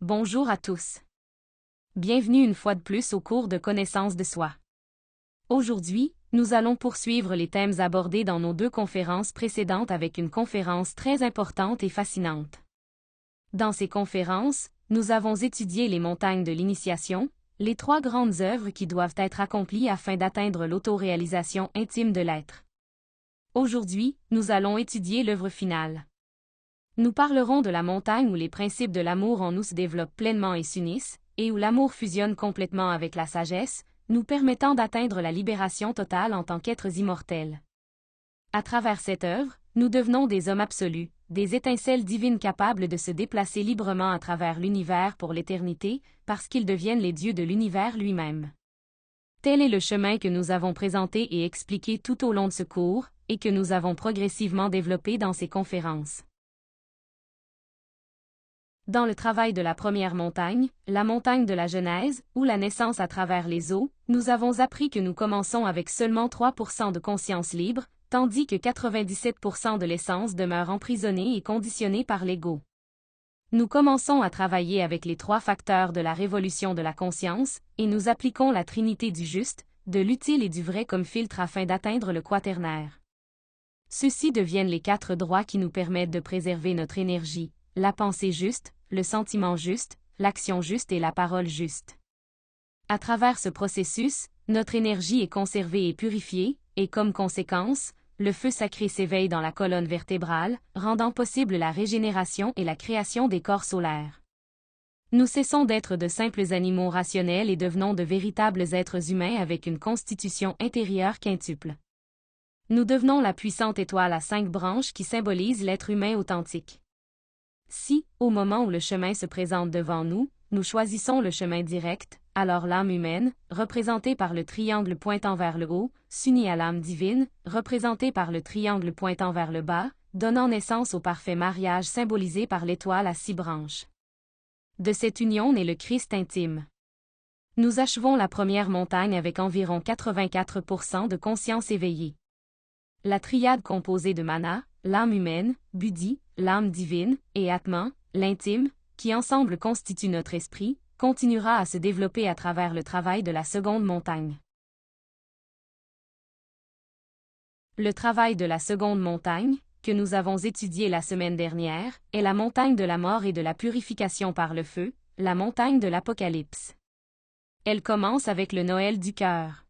Bonjour à tous. Bienvenue une fois de plus au cours de connaissance de soi. Aujourd'hui, nous allons poursuivre les thèmes abordés dans nos deux conférences précédentes avec une conférence très importante et fascinante. Dans ces conférences, nous avons étudié les montagnes de l'initiation, les trois grandes œuvres qui doivent être accomplies afin d'atteindre l'autoréalisation intime de l'être. Aujourd'hui, nous allons étudier l'œuvre finale. Nous parlerons de la montagne où les principes de l'amour en nous se développent pleinement et s'unissent, et où l'amour fusionne complètement avec la sagesse, nous permettant d'atteindre la libération totale en tant qu'êtres immortels. À travers cette œuvre, nous devenons des hommes absolus, des étincelles divines capables de se déplacer librement à travers l'univers pour l'éternité, parce qu'ils deviennent les dieux de l'univers lui-même. Tel est le chemin que nous avons présenté et expliqué tout au long de ce cours, et que nous avons progressivement développé dans ces conférences. Dans le travail de la première montagne, la montagne de la Genèse, ou la naissance à travers les eaux, nous avons appris que nous commençons avec seulement 3% de conscience libre, tandis que 97% de l'essence demeure emprisonnée et conditionnée par l'ego. Nous commençons à travailler avec les trois facteurs de la révolution de la conscience, et nous appliquons la trinité du juste, de l'utile et du vrai comme filtre afin d'atteindre le quaternaire. Ceux-ci deviennent les 4 droits qui nous permettent de préserver notre énergie, la pensée juste, le sentiment juste, l'action juste et la parole juste. À travers ce processus, notre énergie est conservée et purifiée, et comme conséquence, le feu sacré s'éveille dans la colonne vertébrale, rendant possible la régénération et la création des corps solaires. Nous cessons d'être de simples animaux rationnels et devenons de véritables êtres humains avec une constitution intérieure quintuple. Nous devenons la puissante étoile à 5 branches qui symbolise l'être humain authentique. Si, au moment où le chemin se présente devant nous, nous choisissons le chemin direct, alors l'âme humaine, représentée par le triangle pointant vers le haut, s'unit à l'âme divine, représentée par le triangle pointant vers le bas, donnant naissance au parfait mariage symbolisé par l'étoile à 6 branches. De cette union naît le Christ intime. Nous achevons la première montagne avec environ 84% de conscience éveillée. La triade composée de Mana, l'âme humaine, Buddhi, l'âme divine, et Atman, l'intime, qui ensemble constituent notre esprit, continuera à se développer à travers le travail de la seconde montagne. Le travail de la seconde montagne, que nous avons étudié la semaine dernière, est la montagne de la mort et de la purification par le feu, la montagne de l'Apocalypse. Elle commence avec le Noël du cœur.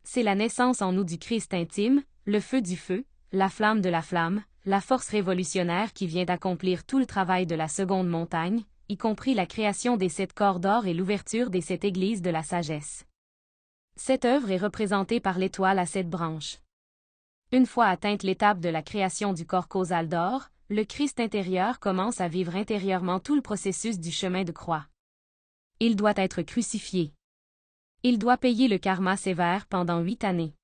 C'est la naissance en nous du Christ intime, le feu du feu, la flamme de la flamme, la force révolutionnaire qui vient d'accomplir tout le travail de la seconde montagne, y compris la création des 7 corps d'or et l'ouverture des 7 églises de la sagesse. Cette œuvre est représentée par l'étoile à 7 branches. Une fois atteinte l'étape de la création du corps causal d'or, le Christ intérieur commence à vivre intérieurement tout le processus du chemin de croix. Il doit être crucifié. Il doit payer le karma sévère pendant 8 années.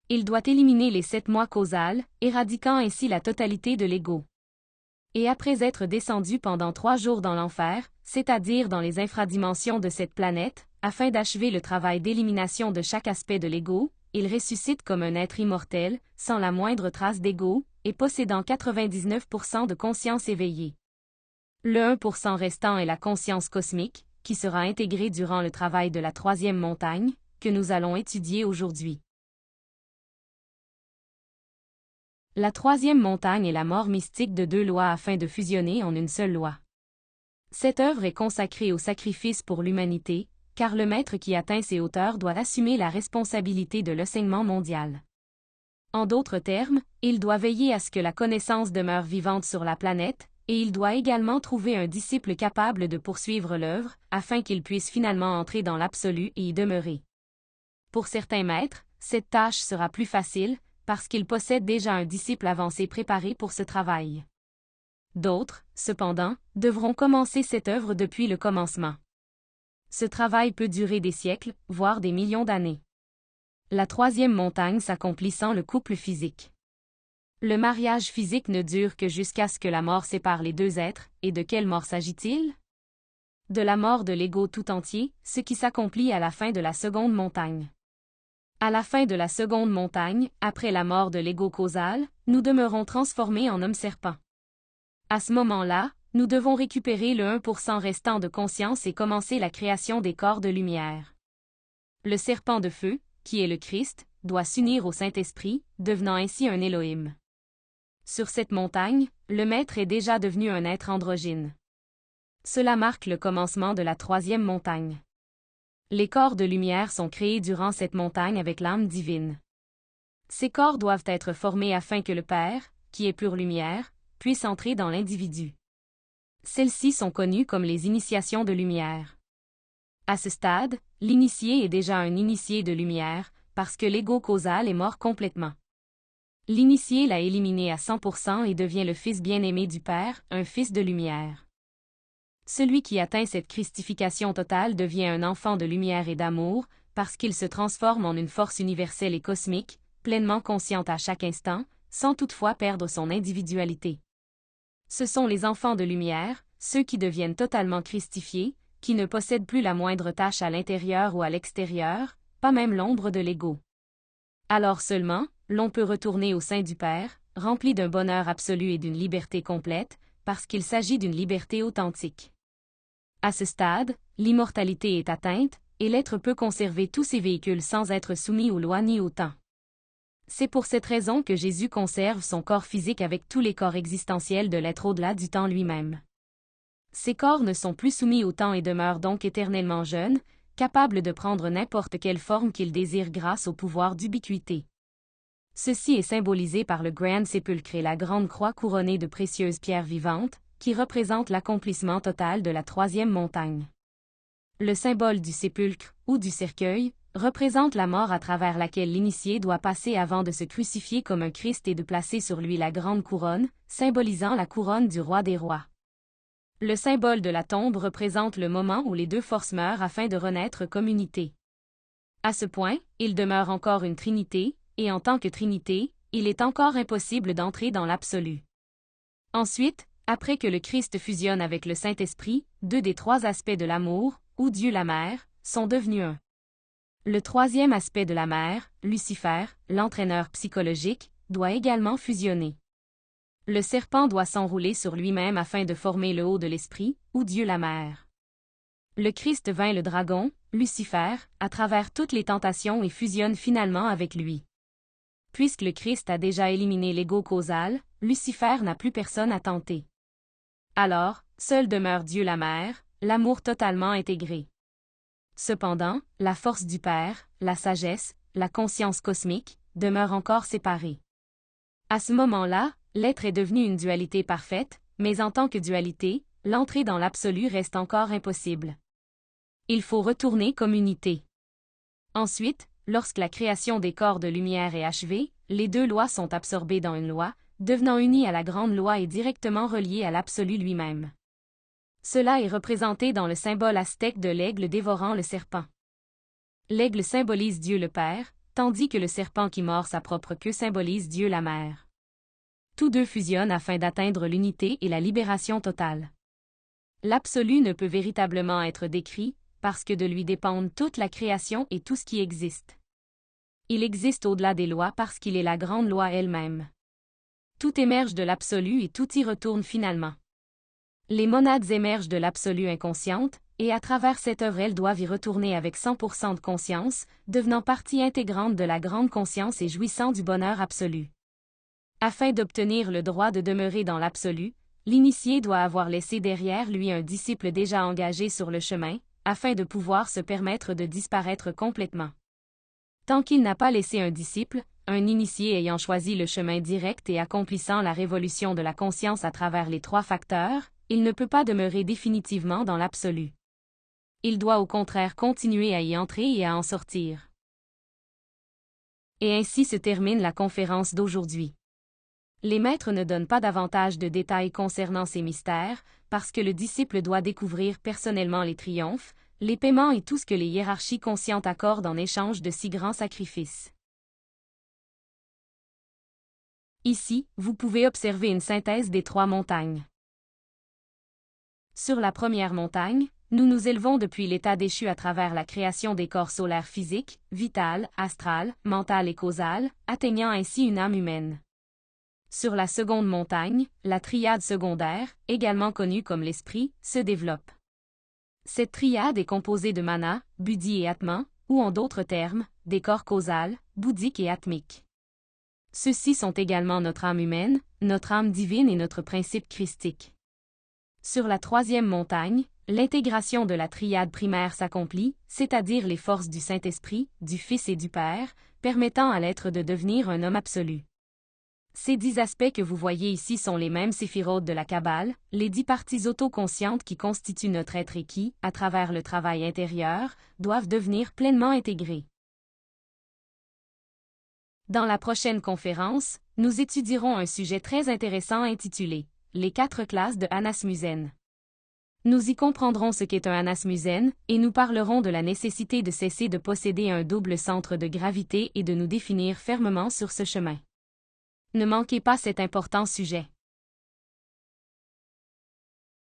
Il doit éliminer les 7 mois causales, éradiquant ainsi la totalité de l'ego. Et après être descendu pendant 3 jours dans l'enfer, c'est-à-dire dans les infradimensions de cette planète, afin d'achever le travail d'élimination de chaque aspect de l'ego, il ressuscite comme un être immortel, sans la moindre trace d'ego, et possédant 99% de conscience éveillée. Le 1% restant est la conscience cosmique, qui sera intégrée durant le travail de la troisième montagne, que nous allons étudier aujourd'hui. La troisième montagne est la mort mystique de 2 lois afin de fusionner en une seule loi. Cette œuvre est consacrée au sacrifice pour l'humanité, car le maître qui atteint ces hauteurs doit assumer la responsabilité de l'enseignement mondial. En d'autres termes, il doit veiller à ce que la connaissance demeure vivante sur la planète, et il doit également trouver un disciple capable de poursuivre l'œuvre, afin qu'il puisse finalement entrer dans l'absolu et y demeurer. Pour certains maîtres, cette tâche sera plus facile, parce qu'ils possèdent déjà un disciple avancé préparé pour ce travail. D'autres, cependant, devront commencer cette œuvre depuis le commencement. Ce travail peut durer des siècles, voire des millions d'années. La troisième montagne s'accomplit sans le couple physique. Le mariage physique ne dure que jusqu'à ce que la mort sépare les 2 êtres, et de quelle mort s'agit-il? De la mort de l'ego tout entier, ce qui s'accomplit à la fin de la seconde montagne. À la fin de la seconde montagne, après la mort de l'ego causal, nous demeurons transformés en homme-serpent. À ce moment-là, nous devons récupérer le 1% restant de conscience et commencer la création des corps de lumière. Le serpent de feu, qui est le Christ, doit s'unir au Saint-Esprit, devenant ainsi un Élohim. Sur cette montagne, le Maître est déjà devenu un être androgyne. Cela marque le commencement de la troisième montagne. Les corps de lumière sont créés durant cette montagne avec l'âme divine. Ces corps doivent être formés afin que le Père, qui est pure lumière, puisse entrer dans l'individu. Celles-ci sont connues comme les initiations de lumière. À ce stade, l'initié est déjà un initié de lumière, parce que l'ego causal est mort complètement. L'initié l'a éliminé à 100% et devient le fils bien-aimé du Père, un fils de lumière. Celui qui atteint cette christification totale devient un enfant de lumière et d'amour, parce qu'il se transforme en une force universelle et cosmique, pleinement consciente à chaque instant, sans toutefois perdre son individualité. Ce sont les enfants de lumière, ceux qui deviennent totalement christifiés, qui ne possèdent plus la moindre tâche à l'intérieur ou à l'extérieur, pas même l'ombre de l'ego. Alors seulement, l'on peut retourner au sein du Père, rempli d'un bonheur absolu et d'une liberté complète, parce qu'il s'agit d'une liberté authentique. À ce stade, l'immortalité est atteinte, et l'être peut conserver tous ses véhicules sans être soumis aux lois ni au temps. C'est pour cette raison que Jésus conserve son corps physique avec tous les corps existentiels de l'être au-delà du temps lui-même. Ces corps ne sont plus soumis au temps et demeurent donc éternellement jeunes, capables de prendre n'importe quelle forme qu'ils désirent grâce au pouvoir d'ubiquité. Ceci est symbolisé par le grand sépulcre et la grande croix couronnée de précieuses pierres vivantes, qui représentent l'accomplissement total de la troisième montagne. Le symbole du sépulcre, ou du cercueil, représente la mort à travers laquelle l'initié doit passer avant de se crucifier comme un Christ et de placer sur lui la grande couronne, symbolisant la couronne du roi des rois. Le symbole de la tombe représente le moment où les deux forces meurent afin de renaître comme unité. À ce point, il demeure encore une trinité, et en tant que trinité, il est encore impossible d'entrer dans l'absolu. Ensuite, après que le Christ fusionne avec le Saint-Esprit, deux des trois aspects de l'amour, ou Dieu la Mère, sont devenus un. Le troisième aspect de la Mère, Lucifer, l'entraîneur psychologique, doit également fusionner. Le serpent doit s'enrouler sur lui-même afin de former le haut de l'esprit, ou Dieu la Mère. Le Christ vainc le dragon, Lucifer, à travers toutes les tentations et fusionne finalement avec lui. Puisque le Christ a déjà éliminé l'ego causal, Lucifer n'a plus personne à tenter. Alors, seul demeure Dieu la Mère, l'amour totalement intégré. Cependant, la force du Père, la sagesse, la conscience cosmique, demeurent encore séparées. À ce moment-là, l'être est devenu une dualité parfaite, mais en tant que dualité, l'entrée dans l'absolu reste encore impossible. Il faut retourner comme unité. Ensuite, lorsque la création des corps de lumière est achevée, les deux lois sont absorbées dans une loi, devenant unies à la grande loi et directement reliées à l'absolu lui-même. Cela est représenté dans le symbole aztèque de l'aigle dévorant le serpent. L'aigle symbolise Dieu le Père, tandis que le serpent qui mord sa propre queue symbolise Dieu la Mère. Tous deux fusionnent afin d'atteindre l'unité et la libération totale. L'absolu ne peut véritablement être décrit, parce que de lui dépendent toute la création et tout ce qui existe. Il existe au-delà des lois parce qu'il est la grande loi elle-même. Tout émerge de l'absolu et tout y retourne finalement. Les monades émergent de l'absolu inconsciente, et à travers cette œuvre elles doivent y retourner avec 100% de conscience, devenant partie intégrante de la grande conscience et jouissant du bonheur absolu. Afin d'obtenir le droit de demeurer dans l'absolu, l'initié doit avoir laissé derrière lui un disciple déjà engagé sur le chemin, afin de pouvoir se permettre de disparaître complètement. Tant qu'il n'a pas laissé un disciple, un initié ayant choisi le chemin direct et accomplissant la révolution de la conscience à travers les trois facteurs, il ne peut pas demeurer définitivement dans l'absolu. Il doit au contraire continuer à y entrer et à en sortir. Et ainsi se termine la conférence d'aujourd'hui. Les maîtres ne donnent pas davantage de détails concernant ces mystères, parce que le disciple doit découvrir personnellement les triomphes, les paiements et tout ce que les hiérarchies conscientes accordent en échange de si grands sacrifices. Ici, vous pouvez observer une synthèse des trois montagnes. Sur la première montagne, nous nous élevons depuis l'état déchu à travers la création des corps solaires physiques, vital, astral, mental et causal, atteignant ainsi une âme humaine. Sur la seconde montagne, la triade secondaire, également connue comme l'esprit, se développe. Cette triade est composée de mana, buddhi et atman, ou en d'autres termes, des corps causal, bouddhique et atmique. Ceux-ci sont également notre âme humaine, notre âme divine et notre principe christique. Sur la troisième montagne, l'intégration de la triade primaire s'accomplit, c'est-à-dire les forces du Saint-Esprit, du Fils et du Père, permettant à l'être de devenir un homme absolu. Ces 10 aspects que vous voyez ici sont les mêmes séphirotes de la Kabbale, les 10 parties autoconscientes qui constituent notre être et qui, à travers le travail intérieur, doivent devenir pleinement intégrées. Dans la prochaine conférence, nous étudierons un sujet très intéressant intitulé « Les 4 classes de Hanasmusen ». Nous y comprendrons ce qu'est un Hanasmusen, et nous parlerons de la nécessité de cesser de posséder un double centre de gravité et de nous définir fermement sur ce chemin. Ne manquez pas cet important sujet.